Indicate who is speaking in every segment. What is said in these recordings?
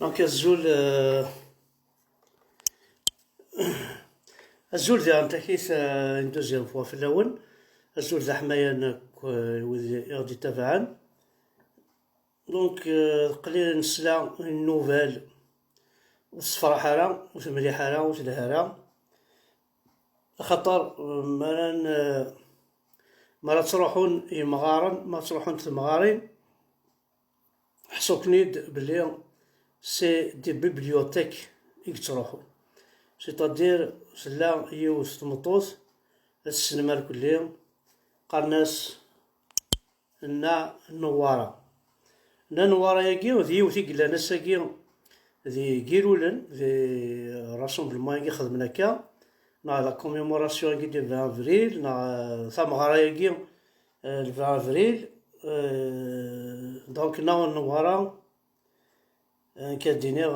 Speaker 1: دونك الزول ديال نتاكيس اون دوزيام فوا في الاول. الزول ذا حماية وذ غادي تابعان. دونك قليل نسلا النوفال وصفرا حالة وتمليح حالة وتلهالة، خاطر مرة تروحون مغارن ما تروحون تمغارين حسوكنيد بلي سي دي بيبليوتيك إيك تروحو، سيتادير سلا يوث تمطوط السينما الكلية قرناس نا نوارة ياكي وذي يوثي قلا ناساكي ذي كيرولن ذي راسومبلمون ياكي خدمنا كا نا لا كوميموراسيون ياكي ديال 20 افريل نا ثمغارة ياكي 20 افريل. دونك نا نوارة كدينيغ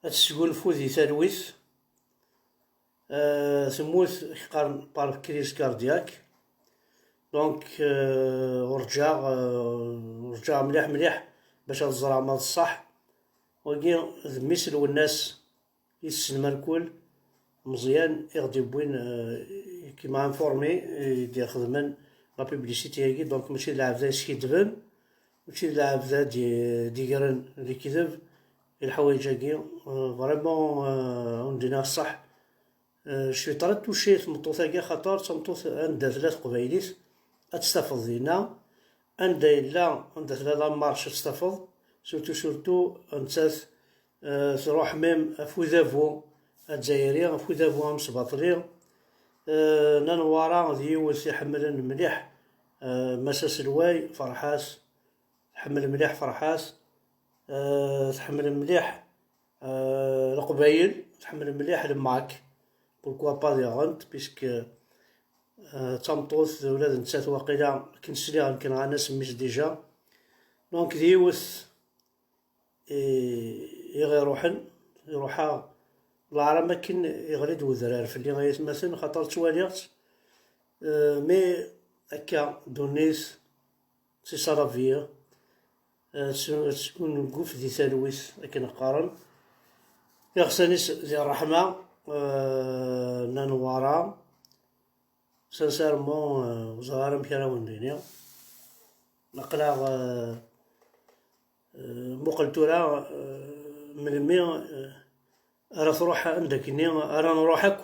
Speaker 1: تسقولفو ذي تلويث تموت قارن بار كريس كاردياك. دونك ورجع مليح باش تزرع مال الصح وكي ذميسل والناس يسلم الكل مزيان يغدي بوين كيما انفورمي يدير خدمن لا بوبليسيتي هاكي. دونك ماشي العبد يسكيدبن ماشي العبد ديقرن اللي كذب الحوايج هاكي فريمون وندينا الصح. شوي طرات توشي تمطوط هاكي خاطر تمطوط عندها 3 قبايليت اتستفض دينا عندها لا مارش تستفض سورتو نتات تروح ميم افوذافو الجزائري افوذافو مسباطلي نانوارا ديوث يحملن مليح مساس الواي فرحاس تحمل مليح فرحاس تحمل مليح القبايل تحمل مليح الماك بوركوا با دي غونت بيسك تمطوط ولاد نتات واقيلا كنسلي يمكن انا سميت ديجا. دونك ديوث يروحا العرا ماكن يغرد وذرار في اللي غيتمثل خاطر تواليغت مي هكا دونيس سي صرافية تكون نقوف دي تلويث لكن نقارن يغسانيس ديال الرحمة نانوارا سانسارمون وزغارة مكانا وندينيا نقلا مقلتورا من مي راه تروح عندك ني راه نروحك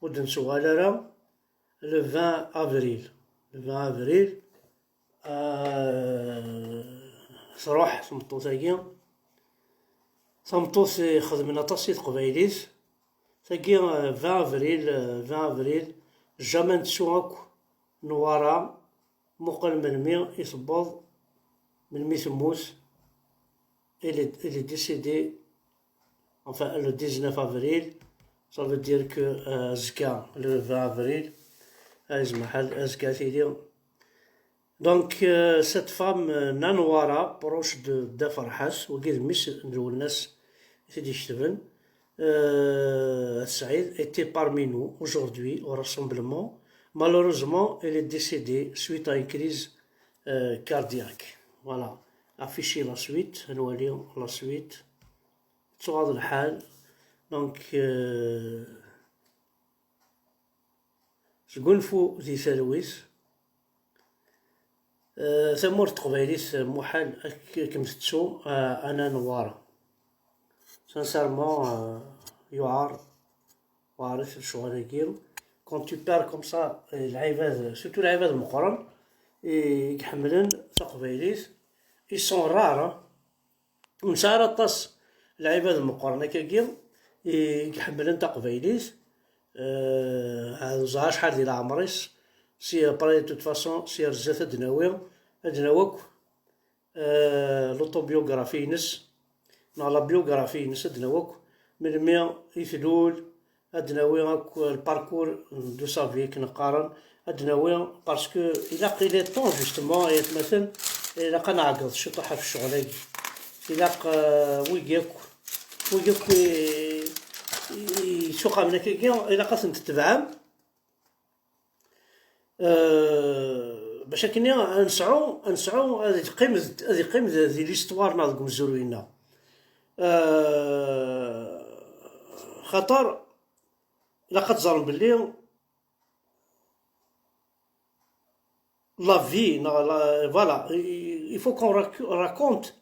Speaker 1: ود نسوال راه لو 20 افريل تروح تمطوط هاكي تمطوط خدمنا تصيد قبايليت ثاكي 20 افريل جامع نتسوق نوارا مقل من مي يصبض من مي تموت il est décédé enfin le 19 avril. Ça veut dire que Azka le 20 avril Azka Thidir. Donc cette femme Nanwara proche de Farhas وقيل مش الناس اللي يشتغل Saïd était parmi nous aujourd'hui au rassemblement. Malheureusement elle est décédée suite à une crise cardiaque. Voilà. afficher la suite نولي la suite تغاض الحال. دونك سقنفو ذي ثلويث ثمور تقبايليت محال كم تتسو انا نوارا سانسارمون يعار وعارف الشغل هاكي كون تو بار كوم سا العباد سورتو العباد المقرن يحملن تقبايليت يسون رارة ونسارة طاس العباد المقرنة كاكي يحملن تقبايليت هذا زعا شحال ديال عمريس سي بري توت فاسون سي رزات ادناوك لوطوبيوغرافي نس لا بيوغرافي نس ادناوك من مي يثلول ادناوي الباركور دو سافي كنقارن ادناوي باسكو الى قيل طون جوستومون يتمثل إلا نعقد شي طاحة في الشغل إلا ويقاك يسوق منك إلا قاسم تتبعام باش كني نسعو هذه قيمة ذي ليستوار ناض مزروينا. خاطر لا قد بلي la vie, voilà, il faut qu'on raconte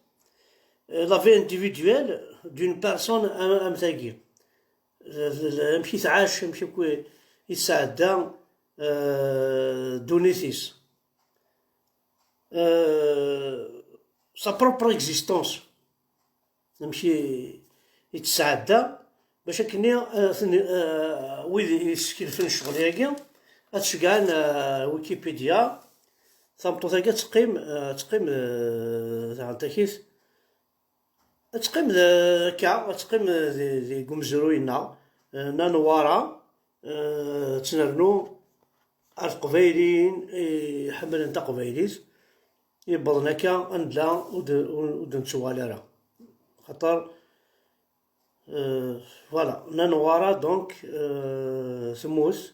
Speaker 1: la vie individuelle d'une personne أمثاقي مشي تعاش مشي يتسعدى دونيثيس sa propre existence نمشي يتسعدى باش كني ويد يسكلفن الشغل ياكي اتشكان ويكيبيديا ثمطو ثاكا تقيم تاع تاكيث تقيم كاع تقيم ذي قمزروينا نانوارا تنرنو القبايلين يحمل انت قبايليت يبضنا كا اندلا ودن تواليرا خاطر فوالا نانوارا دونك ثموث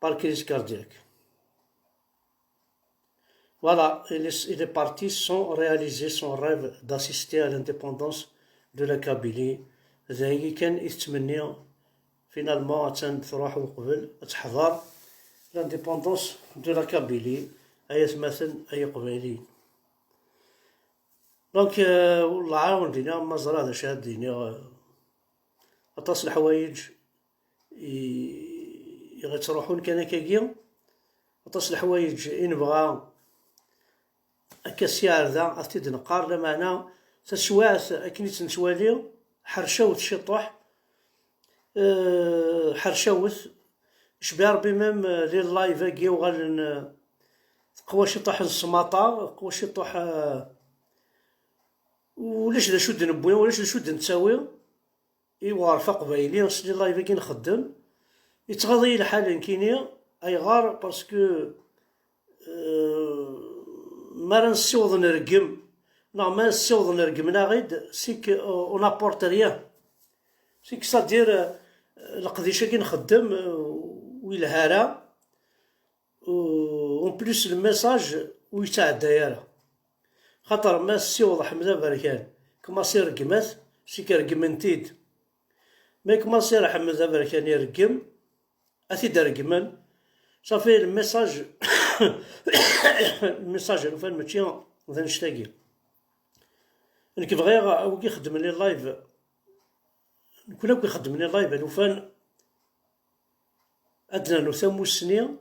Speaker 1: par crise cardiaque. Voilà, il est parti sans réaliser son rêve d'assister à l'indépendance de la Kabylie. ذاكي كان يتمنى finalement تروح وقبل تحضر l'indépendance de la Kabylie أي مثل أي قبيلي. دونك والله عاون دينا مازال هذا شاد دينا أطاس الحوايج تروحون كان كاكيا أطاس الحوايج نبغى هكا سيار ذا أثيد نقار لمعنى تسواث أكنيت نتوالي حرشاوت شطح حرشاوت شبه ربي ميم لي اللايف هاكي وغال قوا شطح السماطة قوا شطح ولاش دا شود نبوي ولاش دا شود نتساوي إيوا عرفا قبايلي نصلي اللايف هاكي نخدم يتغاضي الحال كينيا أي غار باسكو ما نسيوض نرقم ما نسيوض نرقمنا غيد سيك اون ابورت ريان سيك صدير القديشه كي نخدم ويلهارا اون بليس الميساج ويتعدى يارا خاطر ما نسيوض حمزه بركان كما سير رقمات سيك رقمنتيد ما كما سير حمزه بركان يرقم أثيد رقمن صافي الميساج الميساج الوفان ماشي ذا نشتاقي انا كيف غير وكي يخدم لي اللايف كون كي يخدم لي اللايف الوفان ادنا له ثمو السنين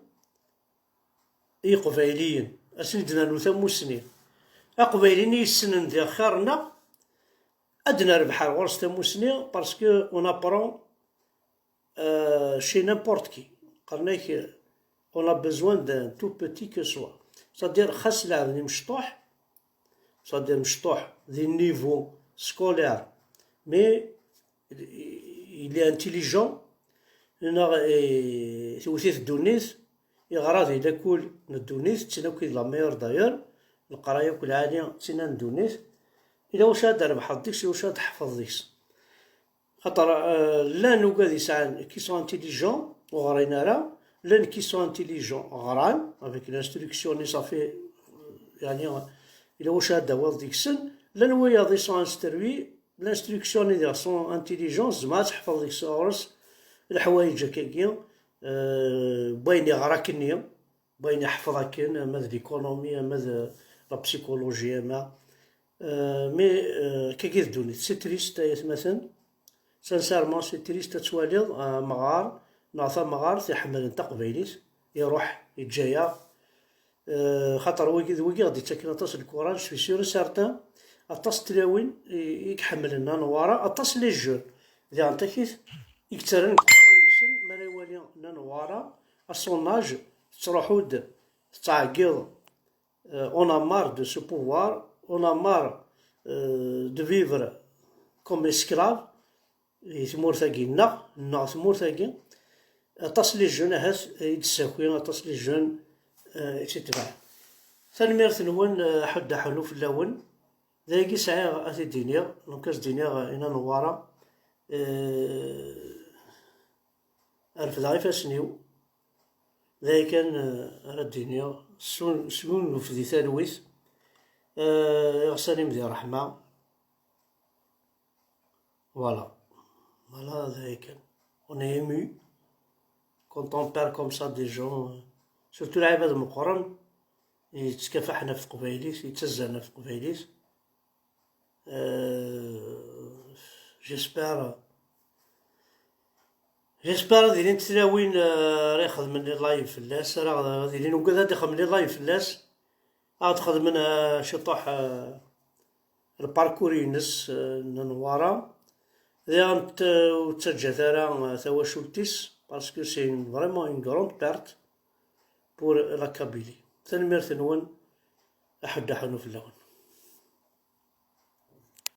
Speaker 1: اي قبايليين اسندنا له ثمو السنين قبايليين يسنن ذي خيرنا ادنا ربح ورس ثمو السنين باسكو اون ابرون chez n'importe qui. On a besoin d'un tout petit que soit. C'est-à-dire, c'est-à-dire des niveaux scolaires, mais il est intelligent. Il aussi الدونيس يغرى إذا كل الدونيس تسنا كل لا ميور داير القراية كل عالية تسنا الدونيس إلا واش هاد ربح ديكس واش هاد حفظ ديكس خاطر لان وكاد يسعان كي سون انتيليجون وغرينا راه لان كي سون انتيليجون غران افيك لانستركسيون لي صافي يعني الا واش هذا هو ديك السن لان هو ياضي سون انستروي لانستركسيون لي سون انتيليجون زعما تحفظ ديك السورس الحوايج هكاكيا باين يغرا كنيا باين يحفظها كان ماذا ليكونومي ماذا لا بسيكولوجيا ما مي كي الدنيا سي تريست مثلا سانسيرمون سي تريست تتواليض مغار نعطى مغار تيحمل نتا قبيليت يروح يتجايا خاطر ويكي غادي تاكل اطاس الكوران سوي سيور سارتان اطاس تلاوين يكحمل لنا نوارا اطاس لي جون اذا انت كيف يكترن يسن ما يوالي نوارا الصوناج تروحود تعقيض اون a marre de ce pouvoir on a marre de vivre comme esclave ثمور ثاقي النوع ثمور ثاقي اطاس لي جون هاس يتساكوين اطاس لي جون يتتبع تنميرت نون حدا حلو في اللون ذاكي ساعي اثي الدنيا نكاس دنيا انا نوارا الف ضعيف اسنيو ذاي كان على الدنيا سون نفدي تالويت. غساني مدي رحمة. فوالا ذاي كان. On est ému quand on perd comme ça des gens, surtout العباد المقرن يتكافحنا في قبايليس، يتزانا في قبايليس. جيسبار غادي لين تلاوين راه يخدم لي لايف فلاس، راه غادي لين وكذا غادي يخدم لي لايف فلاس، عاد تخدم من شطوح الباركور ينس نوارا ذا وتسجل ثرا ثواشولتيس باسكو سي فريمون اون كروند بيرت بور لا كابيلي. تنميرت نون أحد حنو في اللون.